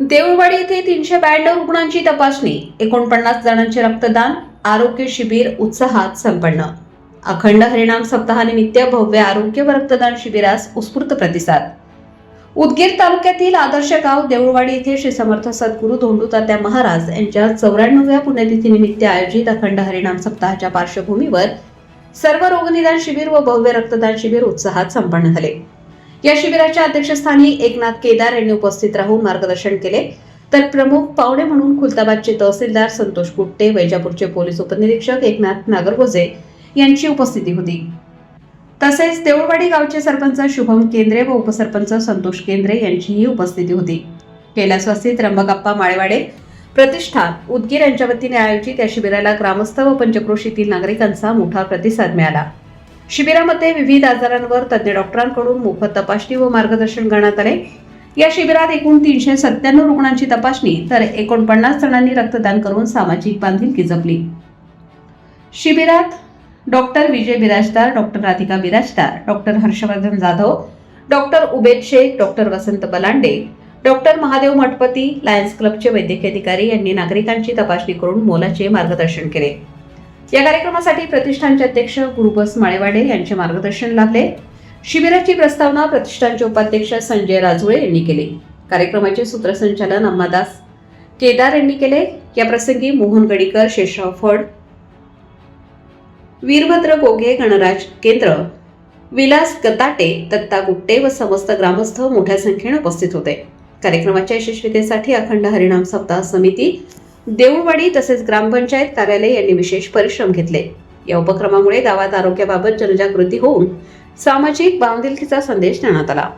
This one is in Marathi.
देऊळवाडी येथे 392 रुग्णांची तपासणी, 49 जणांचे रक्तदान, आरोग्य शिबिर उत्साहात संपन्न. अखंड हरिनाम सप्ताहानिमित्त भव्य आरोग्य व रक्तदान शिबिरास उत्स्फूर्त प्रतिसाद. उदगीर तालुक्यातील आदर्श गाव देऊळवाडी येथे श्री समर्थ सद्गुरू धोंडू तात्या महाराज यांच्या 94व्या पुण्यतिथीनिमित्त आयोजित अखंड हरिनाम सप्ताहाच्या पार्श्वभूमीवर सर्व रोगनिदान शिबिर व भव्य रक्तदान शिबिर उत्साहात संपन्न झाले. या शिबिराच्या अध्यक्षस्थानी एकनाथ केदार यांनी उपस्थित राहून मार्गदर्शन केले, तर प्रमुख पाहुणे म्हणून खुलताबादचे तहसीलदार संतोष गुट्टे, वैजापूरचे पोलीस उपनिरीक्षक एकनाथ नागरगोजे यांची उपस्थिती होती. तसेच देऊळवाडी गावचे सरपंच शुभम केंद्रे व उपसरपंच संतोष केंद्रे यांचीही उपस्थिती होती. कैलासवासी त्र्यंबकप्पा माळेवाडे प्रतिष्ठान उदगीर यांच्या वतीने आयोजित या शिबिराला ग्रामस्थ व पंचक्रोशीतील नागरिकांचा मोठा प्रतिसाद मिळाला. शिबिरामध्ये विविध आजारांवर तज्ञ डॉक्टरांकडून मोफत तपासणी व मार्गदर्शन करण्यात आले. या शिबिरात एकूण 397 रुग्णांची तपासणी तर 49 जणांनी रक्तदान करून सामाजिक बांधिलकी जपली. शिबिरात doctor Vijay Biradar, doctor Radhika Biradar, doctor Harshvardhan Jadhav, doctor Ubed Shaikh, doctor Vasant Balande, doctor Mahadev Mathpati, Lions क्लबचे वैद्यकीय अधिकारी यांनी नागरिकांची तपासणी करून मोलाचे मार्गदर्शन केले. या कार्यक्रमासाठी प्रतिष्ठानचे अध्यक्ष गुरुबस माळेवाडे यांचे मार्गदर्शन लाभले. शिबिराची प्रस्तावना प्रतिष्ठानचे उपाध्यक्ष संजय राजुळे यांनी केली. कार्यक्रमाचे सूत्रसंचालन अंबादास केदार यांनी केले. या प्रसंगी मोहन गडीकर, शेषराव फड, वीरभद्र गोगे, गणराज केंद्र, विलास गताटे, दत्ता गुट्टे व समस्त ग्रामस्थ मोठ्या संख्येने उपस्थित होते. कार्यक्रमाच्या यशस्वीतेसाठी अखंड हरिनाम सप्ताह समिती देऊळवाडी तसेच ग्रामपंचायत कार्यालय यांनी विशेष परिश्रम घेतले. या उपक्रमामुळे गावात आरोग्याबाबत जनजागृती होऊन सामाजिक बांधिलकीचा संदेश देण्यात आला.